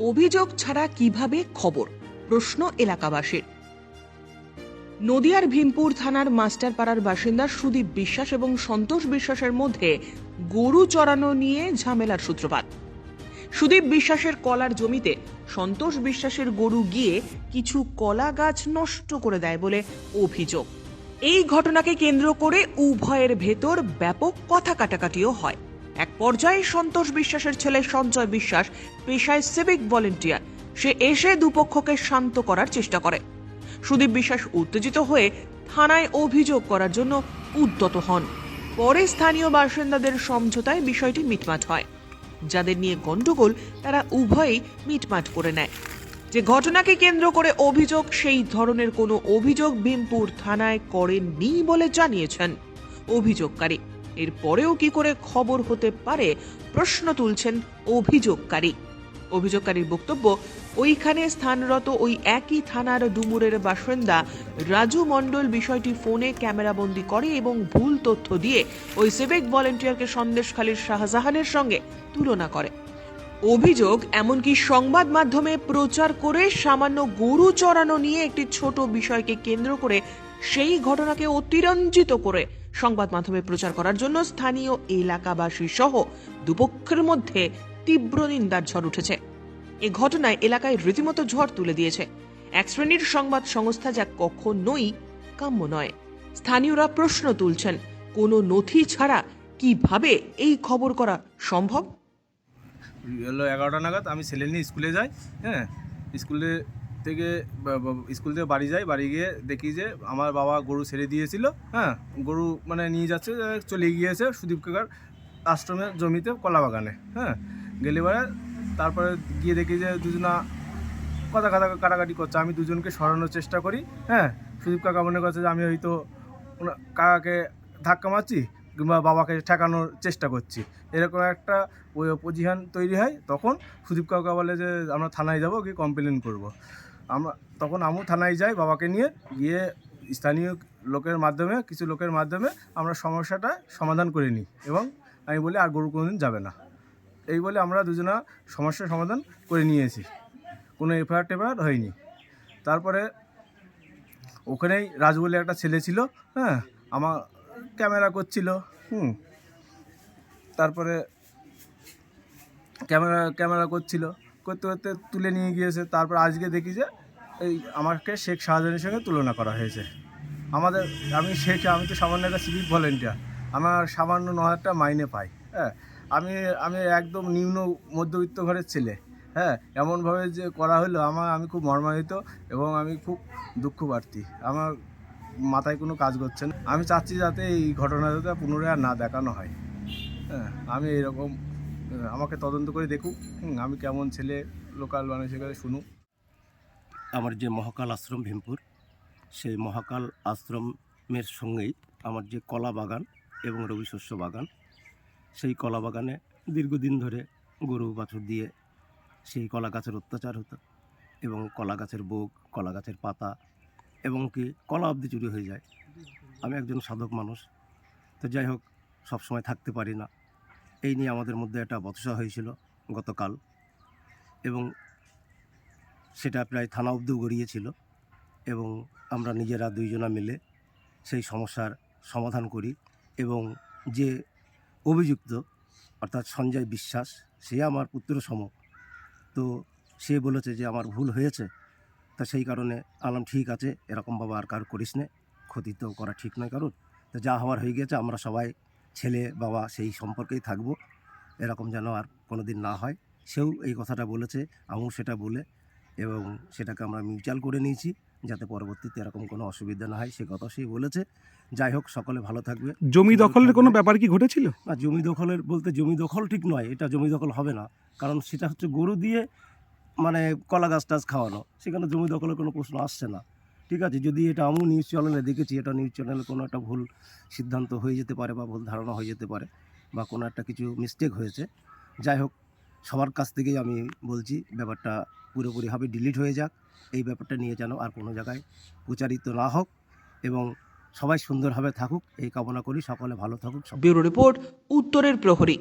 অভিযোগ ছাড়া কিভাবে খবর, প্রশ্ন এলাকাবাসীর। নদিয়ার ভীমপুর থানার মাস্টারপাড়ার বাসিন্দা সুদীপ বিশ্বাস এবং সন্তোষ বিশ্বাসের মধ্যে গরু চড়ানো নিয়ে ঝামেলার সূত্রপাত। সুদীপ বিশ্বাসের কলার জমিতে সন্তোষ বিশ্বাসের গরু গিয়ে কিছু কলা গাছ নষ্ট করে দেয় বলে অভিযোগ। এই ঘটনাকে কেন্দ্র করে উভয়ের ভেতর ব্যাপক কথা কাটাকাটিও হয়। এক পর্যায়ে সন্তোষ বিশ্বাসের ছেলে সঞ্জয় বিশ্বাস, পেশায় সিভিক ভলেন্টিয়ার, সে এসে দুপক্ষকে শান্ত করার চেষ্টা করে। সুদীপ বিশ্বাস উত্তেজিত হয়ে থানায় অভিযোগ করার জন্য উদ্যত হন। পরে স্থানীয় বাসিন্দাদের সমঝোতায় বিষয়টি মিটমাট হয়। যাদের নিয়ে গন্ডগোল তারা উভয়েই মিটমাট করে নেয়। যে ঘটনাকে কেন্দ্র করে অভিযোগ, সেই ধরনের কোনো অভিযোগ ভীমপুর থানায় করেননি বলে জানিয়েছেন অভিযোগকারী। এরপরেও কি করে খবর হতে পারে প্রশ্ন তুলছেন অভিযোগকারী। অভিযোগকারীর বক্তব্য, ওইখানে স্থানরত ওই একই থানার ডুমুরের বাসিন্দা রাজু মণ্ডল বিষয়টি ফোনে ক্যামেরাবন্দি করে এবং ভুল তথ্য দিয়ে ওই সিভিক ভলেন্টিয়ারকে সন্দেশখালীর শাহজাহানের সঙ্গে তুলনা করে। অভিযোগ, এমনকি সংবাদ মাধ্যমে প্রচার করে সামান্য গরু চড়ানো নিয়ে একটি ছোট বিষয়কে কেন্দ্র করে সেই ঘটনাকে অতিরঞ্জিত করে সংবাদ মাধ্যমে প্রচার করার জন্য স্থানীয় এলাকাবাসী সহ দুপক্ষের মধ্যে তীব্র নিন্দার ঝড় উঠেছে। এ ঘটনায় এলাকায় রীতিমতো ঝড় তুলে দিয়েছে এক শ্রেণীর সংবাদ সংস্থা, যা কখনোই কাম্য নয়। স্থানীয়রা প্রশ্ন তুলছেন, কোনো নথি ছাড়া কিভাবে এই খবর করা সম্ভব? হলো 11টা নাগাদ আমি ছেলে নিয়ে স্কুলে যাই। হ্যাঁ, স্কুল থেকে বাড়ি যাই। বাড়ি গিয়ে দেখি যে আমার বাবা গরু ছেড়ে দিয়েছিল। হ্যাঁ, গরু মানে নিয়ে যাচ্ছে, চলে গিয়েছে সুদীপ কাকার আশ্রমের জমিতে কলা বাগানে। হ্যাঁ, গেলে পরে তারপরে গিয়ে দেখি যে দুজনা কথা কাটাকাটি করছে। আমি দুজনকে সরানোর চেষ্টা করি। হ্যাঁ, সুদীপ কাকা মনে করছে যে আমি হয়তো কাকাকে ধাক্কা মারছি কিংবা বাবাকে ঠেকানোর চেষ্টা করছি, এরকম একটা ওই পজিশন তৈরি হয়। তখন সুদীপ কাকা বলে যে আমরা থানায় যাব, গিয়ে কমপ্লেন করব। তখন আমিও থানায় যাই বাবাকে নিয়ে গিয়ে। স্থানীয় কিছু লোকের মাধ্যমে আমরা সমস্যাটা সমাধান করে নিই এবং আমি বলি আর গরু কোনোদিন যাবে না, এই বলে আমরা দুজনা সমস্যার সমাধান করে নিয়েছি। কোনো এফআইআর হয়নি। তারপরে ওখানেই রাজু বলে একটা ছেলে ছিল। হ্যাঁ, আমার ক্যামেরা করছিল। তারপরে ক্যামেরা করতে করতে তুলে নিয়ে গিয়েছে। তারপর আজকে দেখি যে এই আমাকে শেখ শাহজাহানের সঙ্গে তুলনা করা হয়েছে। আমি তো সামান্য একটা সিভিক ভলেন্টিয়ার, আমার সামান্য 9,000 টাকা মাইনে পাই। হ্যাঁ, আমি একদম নিম্ন মধ্যবিত্ত ঘরের ছেলে। হ্যাঁ, এমনভাবে যে করা হলো আমি খুব মর্মাহত এবং আমি খুব দুঃখ প্রার্থী। আমার মাথায় কোনো কাজ করছে না। আমি চাচ্ছি যাতে এই ঘটনাটা পুনরায় আর না দেখানো হয়। হ্যাঁ, আমি এরকম আমাকে তদন্ত করে দেখুক, আমি কেমন ছেলে, লোকাল মানুষের কাছে শুনুক। আমার যে মহাকাল আশ্রম ভীমপুর, সেই মহাকাল আশ্রমের সঙ্গেই আমার যে কলা বাগান এবং রবি শস্য বাগান, সেই কলা বাগানে দীর্ঘদিন ধরে গরু বাছুর দিয়ে সেই কলা গাছের অত্যাচার হতো এবং কলা গাছের বোগ, কলা গাছের পাতা এবং কি কলা অবধি চুরি হয়ে যায়। আমি একজন সাধক মানুষ, তো যাই হোক, সবসময় থাকতে পারি না। এই নিয়ে আমাদের মধ্যে একটা বচসা হয়েছিল গতকাল এবং সেটা প্রায় থানা অবধিও গড়িয়েছিল এবং আমরা নিজেরা দুইজনা মিলে সেই সমস্যার সমাধান করি এবং যে অভিযুক্ত অর্থাৎ সঞ্জয় বিশ্বাস, সে আমার পুত্র সম। তো সে বলেছে যে আমার ভুল হয়েছে, তা সেই কারণে আলাম ঠিক আছে, এরকমভাবে আর কারো করিস নে, ক্ষতি তো করা ঠিক নয় কারণ। তো যা হওয়ার হয়ে গেছে, আমরা সবাই ছেলে বাবা সেই সম্পর্কেই থাকবো, এরকম যেন আর কোনো দিন না হয়। সেও এই কথাটা বলেছে, আমিও সেটা বলে এবং সেটাকে আমরা মিউচুয়াল করে নিয়েছি যাতে পরবর্তীতে এরকম কোনো অসুবিধা না হয়, সে কথা সেই বলেছে। যাই হোক, সকলে ভালো থাকবে। জমি দখলের কোনো ব্যাপার কি ঘটেছিল? না, জমি দখলের বলতে জমি দখল ঠিক নয়, এটা জমি দখল হবে না, কারণ সেটা হচ্ছে গরু দিয়ে মানে কলা গাছ টাছ খাওয়ানো, সেখানে জমি দখলের কোনো প্রশ্ন আসছে না। ঠিক আছে, যদি এটা আমিও নিউজ চ্যানেলে দেখেছি, এটা নিউজ চ্যানেলে কোনো একটা ভুল সিদ্ধান্ত হয়ে যেতে পারে বা ভুল ধারণা হয়ে যেতে পারে বা কোনো একটা কিছু মিস্টেক হয়েছে। যাই হোক, সবার কাছ থেকেই আমি বলছি ব্যপারটা পুরোপুরিভাবে ডিলিট হয়ে যাক, এই ব্যাপারটা নিয়ে যেন আর কোনো জায়গায় প্রচারিত না হোক এবং সবাই সুন্দরভাবে থাকুক এই কামনা করি। সকলে ভালো থাকুক। ব্যুরো রিপোর্ট, উত্তরের প্রহরী।